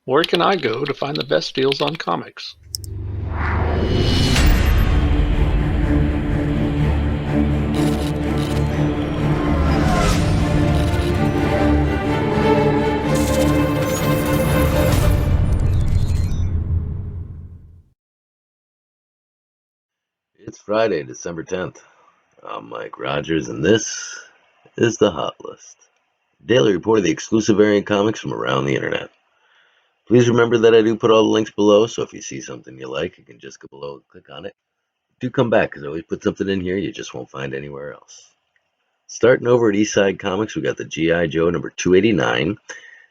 Where can I go to find the best deals on comics? It's Friday, December 10th. I'm Mike Rogers, and this is the Hot List, daily report of the exclusive variant comics from around the internet. Please remember that I do put all the links below, so if you see something you like, you can just go below and click on it. Do come back, because I always put something in here you just won't find anywhere else. Starting over at Eastside Comics, we got the G.I. Joe number 289.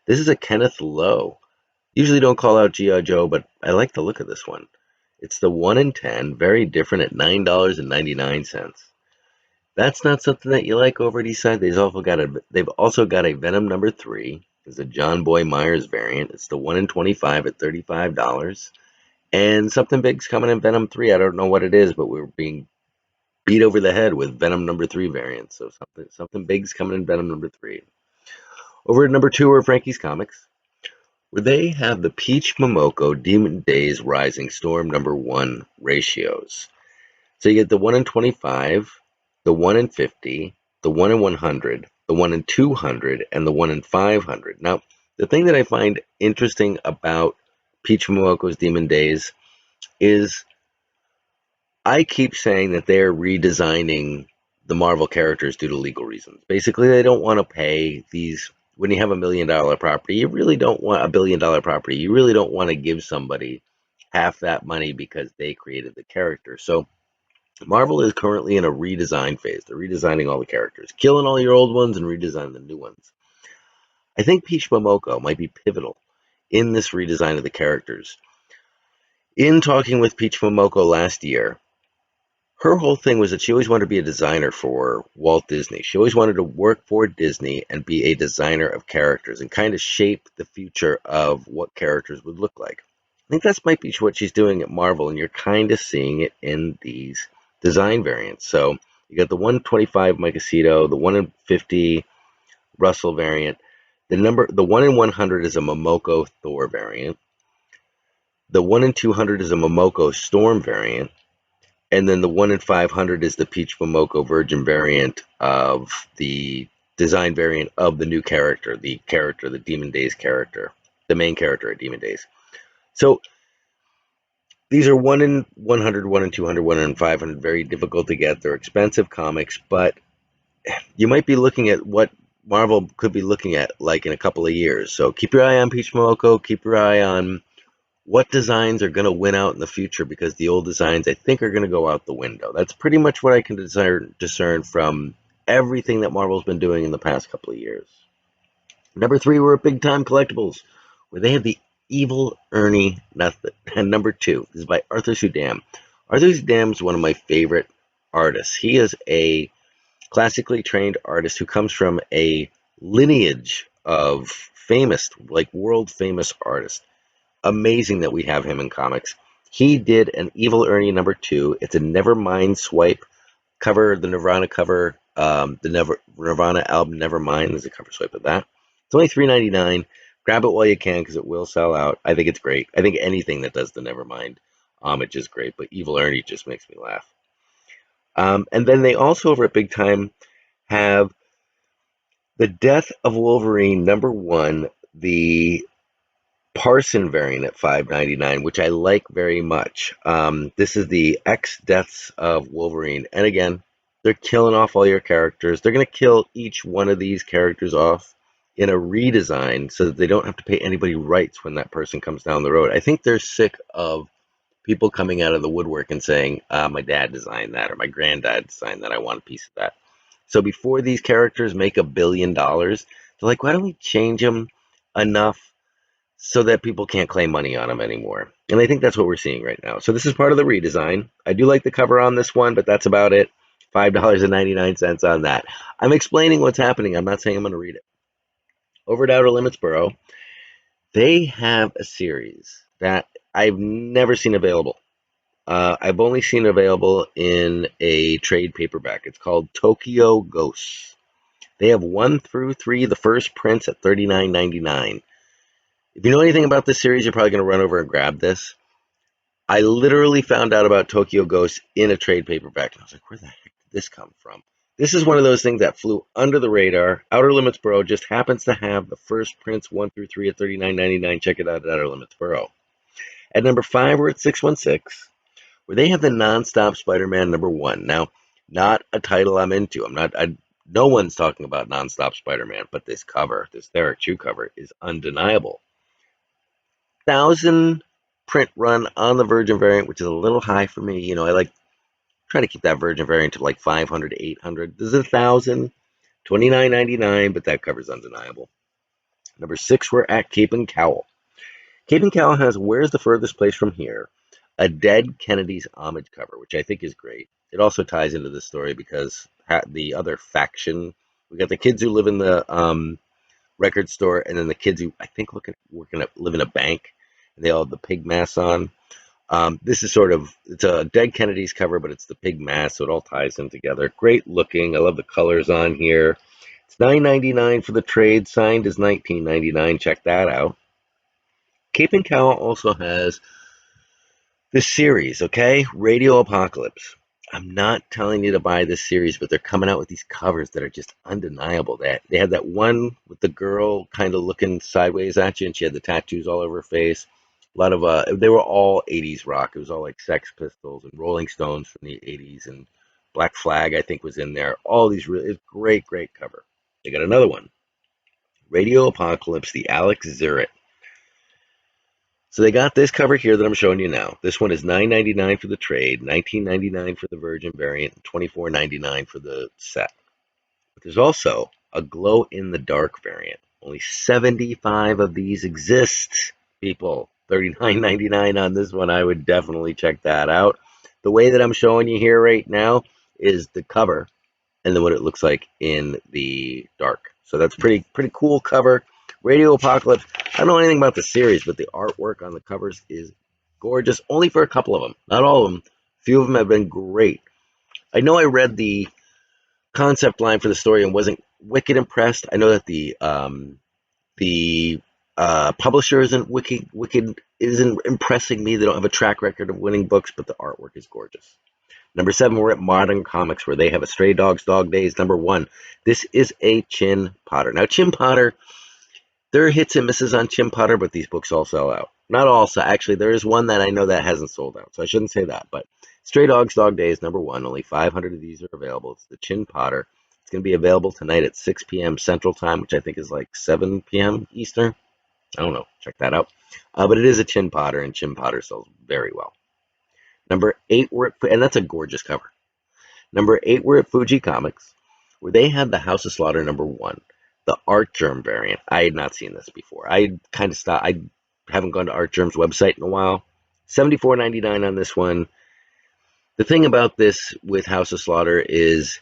This is a Kenneth Lowe. Usually don't call out G.I. Joe, but I like the look of this one. It's the 1 in 10, very different at $9.99. That's not something that you like over at Eastside. They've also got a Venom number 3. It's a JONBOY Myers variant. It's the 1 in 25 at $35. And something big's coming in Venom 3. I don't know what it is, but we're being beat over the head with Venom number 3 variants. So something big's coming in Venom number 3. Over at number 2 are Frankie's Comics, where they have the Peach Momoko Demon Days Rising Storm number 1 ratios. So you get the 1 in 25, the 1 in 50, the 1 in 100, the 1 in 200, and the 1 in 500. Now, the thing that I find interesting about Peach Momoko's Demon Days is I keep saying that they're redesigning the Marvel characters due to legal reasons. Basically, they don't want to pay these. When you have $1 million property, you really don't want $1 billion property. You really don't want to give somebody half that money because they created the character. So Marvel is currently in a redesign phase. They're redesigning all the characters, killing all your old ones and redesigning the new ones. I think Peach Momoko might be pivotal in this redesign of the characters. In talking with Peach Momoko last year, her whole thing was that she always wanted to be a designer for Walt Disney. She always wanted to work for Disney and be a designer of characters and kind of shape the future of what characters would look like. I think that's might be what she's doing at Marvel, and you're kind of seeing it in these design variants. So you got the 125 Micasito, the 1 in 50 Russell variant. The 1 in 100 is a Momoko Thor variant. The 1 in 200 is a Momoko Storm variant. And then the 1 in 500 is the Peach Momoko Virgin variant of the design variant of the new character, the Demon Days character, the main character at Demon Days. So these are 1 in 100, 1 in 200, 1 in 500, very difficult to get. They're expensive comics, but you might be looking at what Marvel could be looking at like in a couple of years. So keep your eye on Peach Momoko, keep your eye on what designs are going to win out in the future, because the old designs, I think, are going to go out the window. That's pretty much what I can discern from everything that Marvel's been doing in the past couple of years. Number 3, we're at Big Time Collectibles, where they have the Evil Ernie Method. And number 2, this is by Arthur Sudam. Arthur Sudam is one of my favorite artists. He is a classically trained artist who comes from a lineage of famous, like world famous artists. Amazing that we have him in comics. He did an Evil Ernie number 2. It's a Nevermind swipe cover, the Nirvana cover, Nirvana album Nevermind. There's a cover swipe of that. It's only $3.99. Grab it while you can, because it will sell out. I think it's great. I think anything that does the Nevermind homage is great, but Evil Ernie just makes me laugh. And then they also, over at Big Time, have the Death of Wolverine number 1, the Parson variant at $5.99, which I like very much. This is the X Deaths of Wolverine. And again, they're killing off all your characters. They're going to kill each one of these characters off in a redesign so that they don't have to pay anybody rights when that person comes down the road. I think they're sick of people coming out of the woodwork and saying, my dad designed that, or my granddad designed that. I want a piece of that. So before these characters make $1 billion, they're like, why don't we change them enough so that people can't claim money on them anymore? And I think that's what we're seeing right now. So this is part of the redesign. I do like the cover on this one, but that's about it. $5.99 on that. I'm explaining what's happening. I'm not saying I'm going to read it. Over at Outer Limits Borough, they have a series that I've never seen available. I've only seen it available in a trade paperback. It's called Tokyo Ghosts. They have 1 through 3, the first prints, at $39.99. If you know anything about this series, you're probably going to run over and grab this. I literally found out about Tokyo Ghost in a trade paperback, and I was like, where the heck did this come from? This is one of those things that flew under the radar. Outer Limits Borough just happens to have the first prints 1 through 3 at $39.99. Check it out at Outer Limits Borough. At number 5, we're at 616, where they have the Nonstop Spider-Man #1. Now, not a title I'm into. No one's talking about Nonstop Spider-Man, but this cover, this Derek Chew cover, is undeniable. 1,000 print run on the Virgin variant, which is a little high for me. You know, I like trying to keep that Virgin variant to like 500 to 800. This is 1,000, $29.99, but that cover's undeniable. Number 6, we're at Cape and Cowl. Cape and Cowl has Where's the Furthest Place from Here, a Dead Kennedy's homage cover, which I think is great. It also ties into the story because the other faction, we got the kids who live in the record store, and then the kids who I think live in a bank, and they all have the pig masks on. This is it's a Dead Kennedy's cover, but it's the pig mask, so it all ties in together. Great looking. I love the colors on here. It's $9.99 for the trade. Signed is $19.99. Check that out. Cape and Cowl also has this series, okay? Radio Apocalypse. I'm not telling you to buy this series, but they're coming out with these covers that are just undeniable. They had that one with the girl kind of looking sideways at you, and she had the tattoos all over her face. A lot of they were all 80s rock. It was all like Sex Pistols and Rolling Stones from the 80s, and Black Flag, I think, was in there. All these really great cover. They got another one, Radio Apocalypse, the Alex Zirrett. So they got this cover here that I'm showing you now. This one is $9.99 for the trade, $19.99 for the Virgin variant, and $24.99 for the set. But there's also a glow in the dark variant. Only 75 of these exist, people. $39.99 on this one. I would definitely check that out. The way that I'm showing you here right now is the cover and then what it looks like in the dark. So that's pretty cool cover. Radio Apocalypse. I don't know anything about the series, but the artwork on the covers is gorgeous. Only for a couple of them, not all of them. A few of them have been great. I know I read the concept line for the story and wasn't wicked impressed. I know that the publisher isn't impressing me. They don't have a track record of winning books, but the artwork is gorgeous. Number 7, we're at Modern Comics, where they have a Stray Dogs Dog Days #1. This is a Chin Potter. Now, Chin Potter, there are hits and misses on Chin Potter, but these books all sell out. Not all, so actually, there is one that I know that hasn't sold out, so I shouldn't say that. But Stray Dogs Dog Days #1, only 500 of these are available. It's the Chin Potter. It's going to be available tonight at 6 p.m. Central Time, which I think is like 7 p.m. Eastern. I don't know. Check that out. But it is a Chin Potter, and Chin Potter sells very well. Number 8, and that's a gorgeous cover. Number 8, we're at Fuji Comics, where they had the House of Slaughter #1, the Art Germ variant. I had not seen this before. I kind of stopped. I haven't gone to Art Germ's website in a while. $74.99 on this one. The thing about this with House of Slaughter is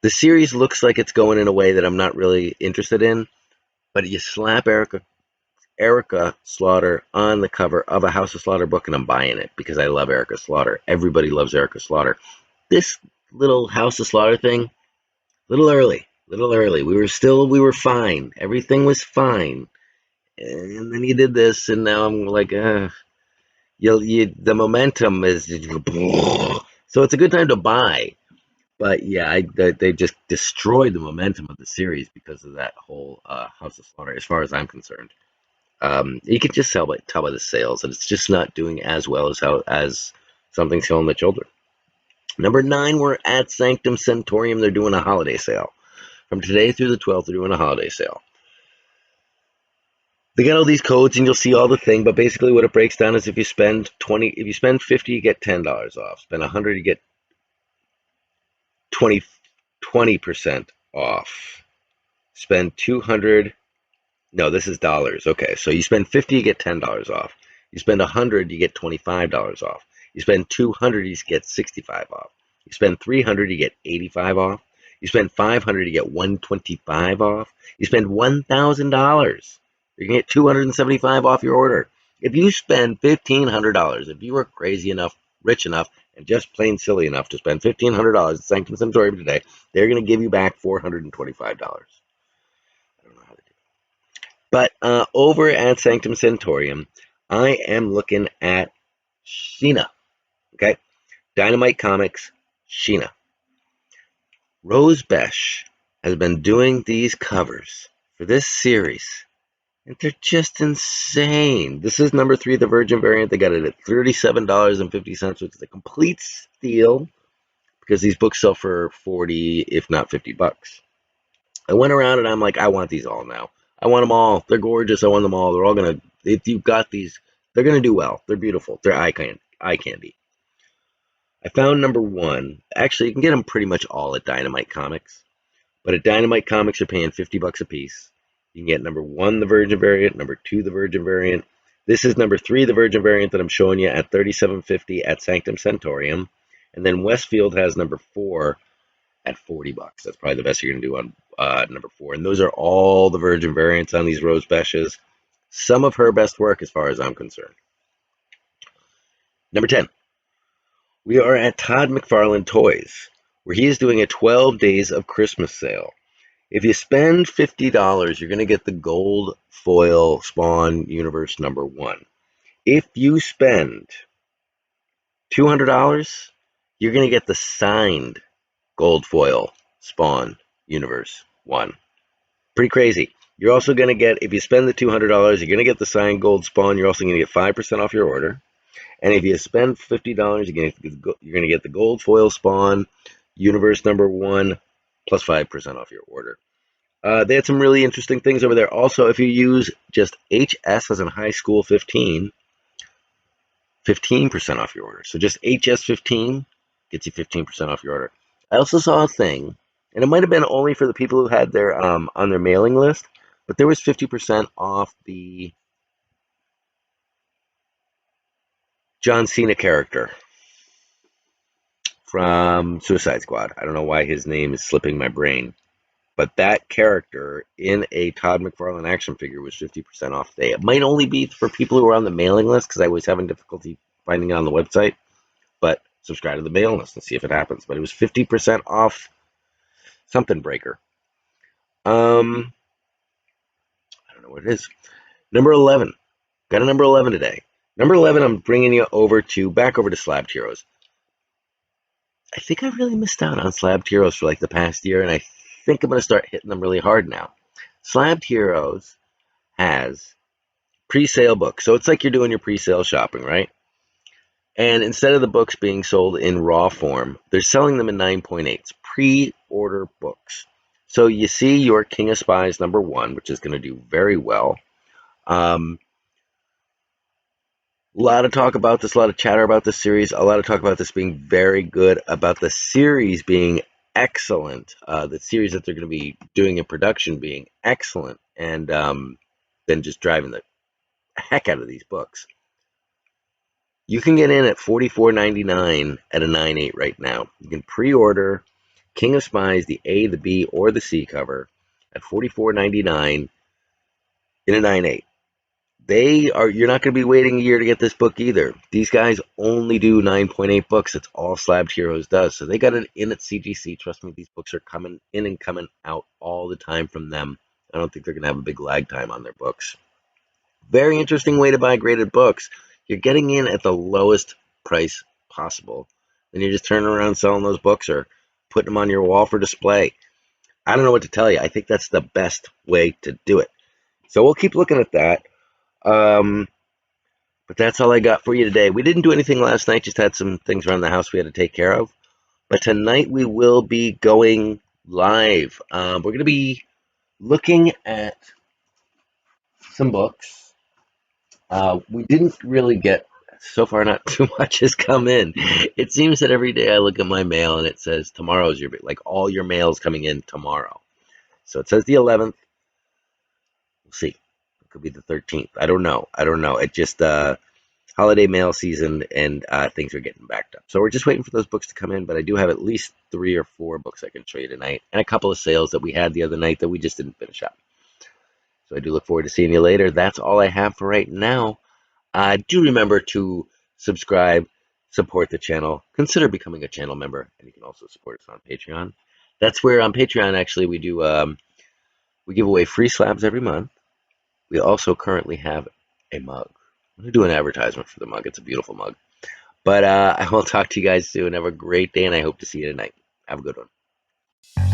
the series looks like it's going in a way that I'm not really interested in, but you slap Erica Slaughter on the cover of a House of Slaughter book, and I'm buying it because I love Erica Slaughter. Everybody loves Erica Slaughter. This little House of Slaughter thing, little early. We were fine. Everything was fine. And then you did this, and now I'm like, the momentum is, so it's a good time to buy. But yeah, they just destroyed the momentum of the series because of that whole House of Slaughter, as far as I'm concerned. You can just tell by the sales that it's just not doing as well as something's killing the children. Number 9, we're at Sanctum Centurium. They're doing a holiday sale. From today through the 12th, they're doing a holiday sale. They got all these codes, and you'll see all the thing, but basically what it breaks down is if you spend 50, you get $10 off. Spend 100, you get 20% off. Spend 200, no, this is dollars. Okay, so you spend 50, you get $10 off. You spend 100, you get $25 off. You spend 200, you get 65 off. You spend 300, you get 85 off. You spend 500, you get 125 off. You spend $1,000, you're gonna get 275 off your order. If you spend $1,500, if you are crazy enough, rich enough, and just plain silly enough to spend $1,500 at Sanctum Sanctorium today, they're gonna give you back $425. I don't know how to do it. But over at Sanctum Sanctorium, I am looking at Sheena. Okay, Dynamite Comics, Sheena. Rose Besh has been doing these covers for this series, and they're just insane. This is number 3, the Virgin variant. They got it at $37.50, which is a complete steal because these books sell for 40, if not 50 bucks. I went around and I'm like, I want these all now. I want them all. They're gorgeous. I want them all. They're all gonna. If you've got these, they're gonna do well. They're beautiful. They're eye candy. I found number 1. Actually, you can get them pretty much all at Dynamite Comics. But at Dynamite Comics, you're paying 50 bucks a piece. You can get number 1, the Virgin variant, number 2, the Virgin variant. This is number 3, the Virgin variant that I'm showing you at $37.50 at Sanctum Sanctorium. And then Westfield has number 4 at 40 bucks. That's probably the best you're going to do on number 4. And those are all the Virgin variants on these Rose Beshes. Some of her best work as far as I'm concerned. Number 10. We are at Todd McFarlane Toys, where he is doing a 12 Days of Christmas sale. If you spend $50, you're going to get the gold foil Spawn Universe number 1. If you spend $200, you're going to get the signed gold foil Spawn Universe 1. Pretty crazy. You're also going to get, if you spend the $200, you're going to get the signed gold Spawn. You're also going to get 5% off your order. And if you spend $50, you're going to get the gold foil Spawn Universe number 1 plus 5% off your order. They had some really interesting things over there. Also, if you use just HS as in high school 15, 15% off your order. So just HS15 gets you 15% off your order. I also saw a thing, and it might have been only for the people who had their on their mailing list, but there was 50% off the John Cena character from Suicide Squad. I don't know why his name is slipping my brain. But that character in a Todd McFarlane action figure was 50% off today. It might only be for people who are on the mailing list because I was having difficulty finding it on the website. But subscribe to the mailing list and see if it happens. But it was 50% off something breaker. I don't know what it is. Number 11. Got a number 11 today. Number 11, I'm bringing you back over to Slabbed Heroes. I think I really missed out on Slabbed Heroes for like the past year, and I think I'm going to start hitting them really hard now. Slabbed Heroes has pre-sale books. So it's like you're doing your pre-sale shopping, right? And instead of the books being sold in raw form, they're selling them in 9.8s, pre-order books. So you see your King of Spies number 1, which is going to do very well. A lot of talk about this, a lot of chatter about this series, a lot of talk about this being very good, about the series being excellent, the series that they're going to be doing in production being excellent, and then just driving the heck out of these books. You can get in at $44.99 at a 9.8 right now. You can pre-order King of Spies, the A, the B, or the C cover at $44.99 in a 9.8. You're not going to be waiting a year to get this book either. These guys only do 9.8 books. It's all Slabbed Heroes does. So they got it in at CGC. Trust me, these books are coming in and coming out all the time from them. I don't think they're going to have a big lag time on their books. Very interesting way to buy graded books. You're getting in at the lowest price possible. Then you're just turning around selling those books or putting them on your wall for display. I don't know what to tell you. I think that's the best way to do it. So we'll keep looking at that. But that's all I got for you today. We didn't do anything last night, just had some things around the house we had to take care of. But tonight we will be going live. We're going to be looking at some books. We didn't really get, so far not too much has come in. It seems that every day I look at my mail and it says tomorrow's like all your mail's coming in tomorrow. So it says the 11th. We'll see. It could be the 13th. I don't know. It just, holiday mail season and things are getting backed up. So we're just waiting for those books to come in, but I do have at least 3 or 4 books I can show you tonight and a couple of sales that we had the other night that we just didn't finish up. So I do look forward to seeing you later. That's all I have for right now. Do remember to subscribe, support the channel, consider becoming a channel member, and you can also support us on Patreon. That's where on Patreon, actually, we do we give away free slabs every month. We also currently have a mug. I'm going to do an advertisement for the mug. It's a beautiful mug. But I will talk to you guys soon. Have a great day, and I hope to see you tonight. Have a good one.